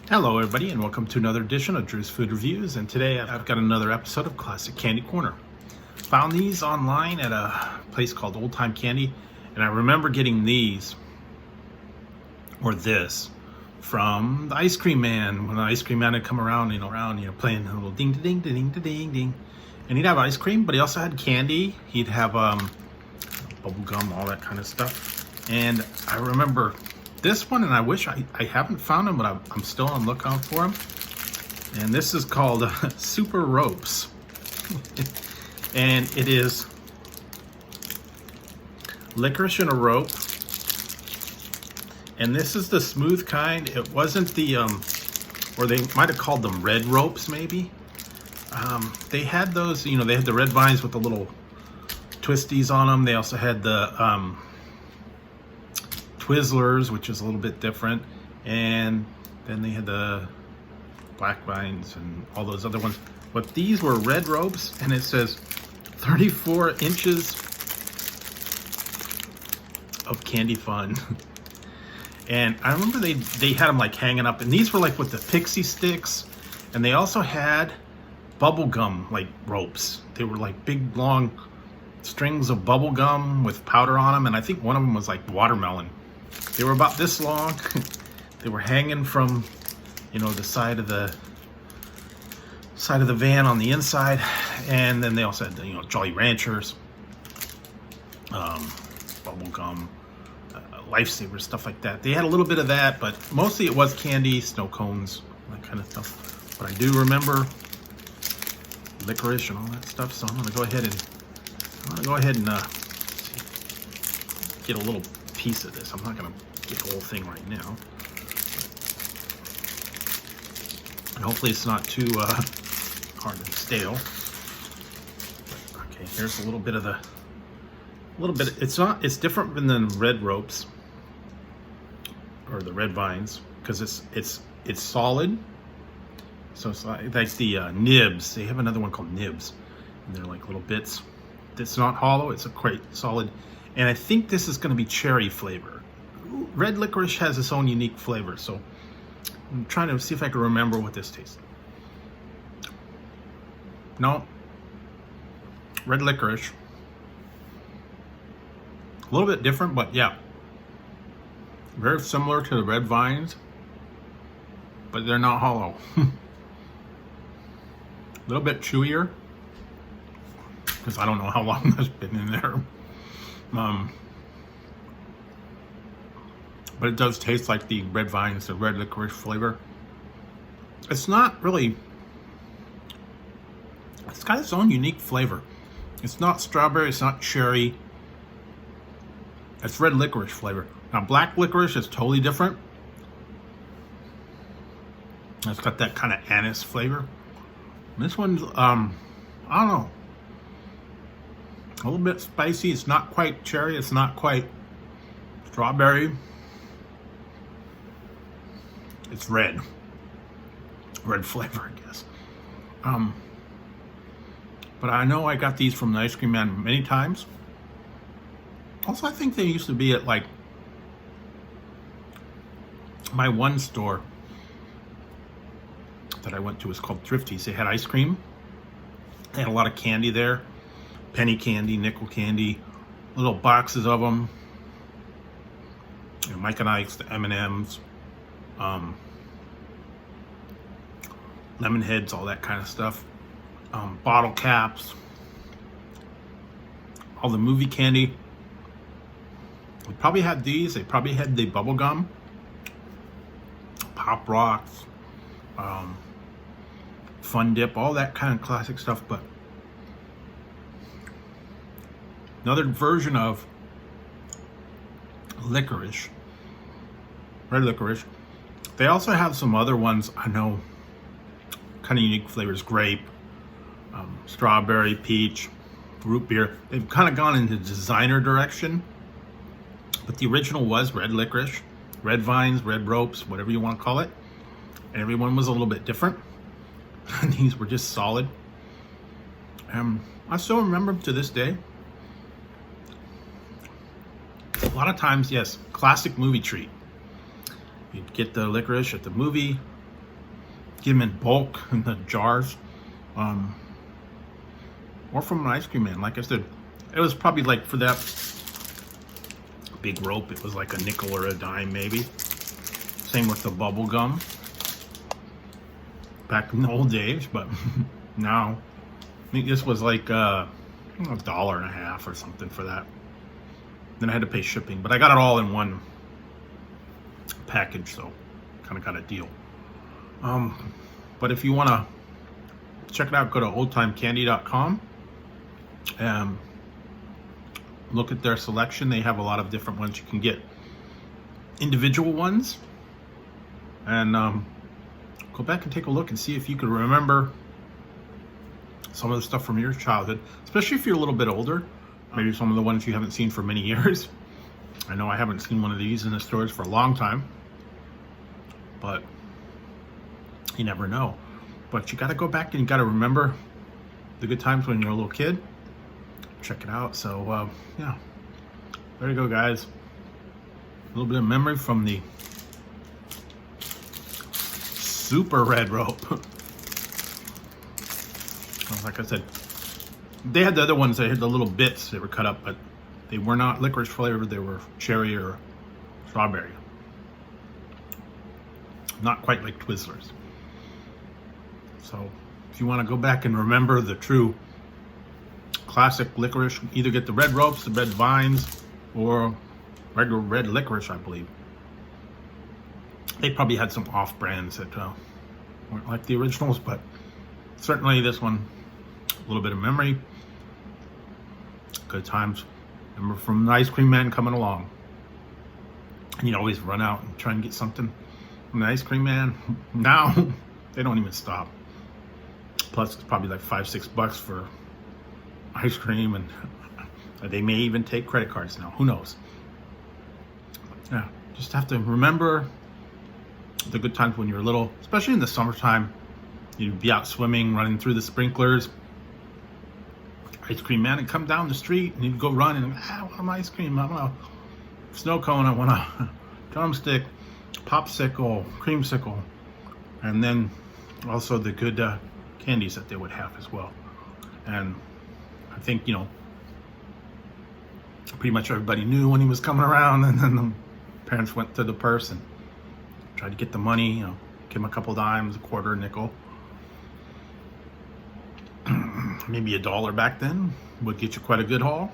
Hello everybody and welcome to another edition of Drew's Food Reviews, and today I've got another episode of Classic Candy Corner. Found these online at a place called Old Time Candy, and I remember getting these, or this, from the Ice Cream Man, when the Ice Cream Man would come around, playing a little ding ding ding ding ding ding. And he'd have ice cream, but he also had candy. He'd have bubble gum, all that kind of stuff. And I remember this one, and I wish I haven't found them, but I'm still on the lookout for them. And this is called Super Ropes. And it is licorice in a rope. And this is the smooth kind. It wasn't the, or they might have called them red ropes maybe. They had those, they had the red vines with the little twisties on them. They also had the Twizzlers, which is a little bit different, and then they had the black vines and all those other ones. But these were red ropes, and it says 34 inches of candy fun. And I remember they had them like hanging up, and these were like with the pixie sticks, and they also had bubble gum like ropes. They were like big long strings of bubble gum with powder on them, and I think one of them was like watermelon. They were about this long. They were hanging from, the side of the van on the inside, and then they also had, Jolly Ranchers, bubble gum, Lifesavers, stuff like that. They had a little bit of that, but mostly it was candy, snow cones, that kind of stuff. But I do remember licorice and all that stuff, so I'm gonna go ahead and get a little piece of this. I'm not gonna get the whole thing right now, and hopefully it's not too hard and stale. But, okay, here's a little bit. It's different than the red ropes or the red vines, because it's solid. So it's like the nibs. They have another one called nibs, and they're like little bits. It's not hollow. It's a quite solid. And I think this is going to be cherry flavor. Red licorice has its own unique flavor, so I'm trying to see if I can remember what this tastes. No, red licorice. A little bit different, but yeah, very similar to the red vines, but they're not hollow. A little bit chewier, because I don't know how long that's been in there. But it does taste like the red vines, the red licorice flavor. It's not really, it's got its own unique flavor. It's not strawberry, it's not cherry. It's red licorice flavor. Now black licorice is totally different. It's got that kind of anise flavor. This one's, I don't know, a little bit spicy. It's not quite cherry. It's not quite strawberry. It's red flavor, I guess. But I know I got these from the Ice Cream Man many times. Also, I think they used to be at like my one store that I went to was called Thrifty's. They had ice cream. They had a lot of candy there. Penny candy, nickel candy, little boxes of them. Mike and Ike's, the M&Ms, lemon heads, all that kind of stuff. Bottle caps, all the movie candy. They probably had these. They probably had the bubble gum, Pop Rocks, Fun Dip, all that kind of classic stuff. But another version of licorice, red licorice. They also have some other ones I know, kind of unique flavors: grape, strawberry, peach, root beer. They've kind of gone in the designer direction, but the original was red licorice, red vines, red ropes, whatever you want to call it. And everyone was a little bit different. And these were just solid. I still remember them to this day. A lot of times, yes, classic movie treat. You'd get the licorice at the movie get them in bulk in the jars, or from an ice cream man. Like I said, it was probably like for that big rope, it was like a nickel or a dime maybe. Same with the bubble gum back in the old days, but now I think this was like $1.50 or something for that. Then I had to pay shipping, but I got it all in one package, so kind of got a deal. But if you want to check it out, go to oldtimecandy.com and look at their selection. They have a lot of different ones. You can get individual ones, and go back and take a look and see if you can remember some of the stuff from your childhood, especially if you're a little bit older. Maybe some of the ones you haven't seen for many years. I know I haven't seen one of these in the stores for a long time, but you never know. But you got to go back and you got to remember the good times when you're a little kid. Check it out. So yeah, there you go, guys. A little bit of memory from the Super Red Rope. Like I said, they had the other ones. They had the little bits that were cut up, but they were not licorice flavored. They were cherry or strawberry. Not quite like Twizzlers. So if you want to go back and remember the true classic licorice, either get the red ropes, the red vines, or regular red licorice, I believe. They probably had some off-brands that weren't like the originals, but certainly this one, a little bit of memory. Good times. Remember from the ice cream man coming along. And you'd always run out and try and get something from the ice cream man. Now, they don't even stop. Plus, it's probably like $5-6 for ice cream, and they may even take credit cards now. Who knows? Yeah, just have to remember the good times when you were little, especially in the summertime. You'd be out swimming, running through the sprinklers. Ice cream man would come down the street, and you'd go run and I want my ice cream. I want a snow cone. I want a drumstick, popsicle, creamsicle, and then also the good candies that they would have as well. And I think, you know, pretty much everybody knew when he was coming around, and then the parents went to the purse and tried to get the money, you know, give him a couple dimes, a quarter, a nickel. Maybe $1 back then would get you quite a good haul.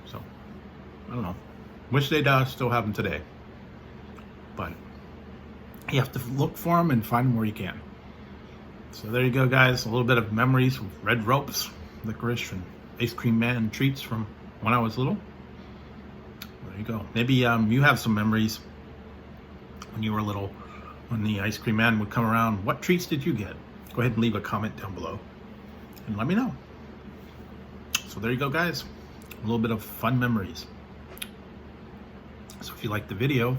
So, I don't know. Wish they'd still have them today. But you have to look for them and find them where you can. So there you go, guys. A little bit of memories of red ropes, licorice, and ice cream man treats from when I was little. There you go. Maybe you have some memories when you were little, when the ice cream man would come around. What treats did you get? Go ahead and leave a comment down below and let me know. So there you go, guys. A little bit of fun memories. So if you liked the video,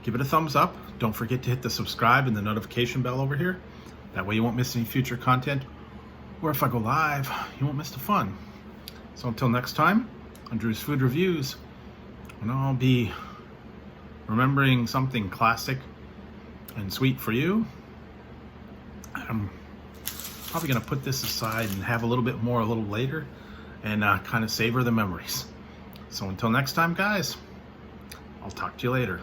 give it a thumbs up. Don't forget to hit the subscribe and the notification bell over here. That way you won't miss any future content. Or if I go live, you won't miss the fun. So until next time, on Drew's Food Reviews, and I'll be remembering something classic and sweet for you. I'm probably going to put this aside and have a little bit more a little later, and kind of savor the memories. So until next time, guys, I'll talk to you later.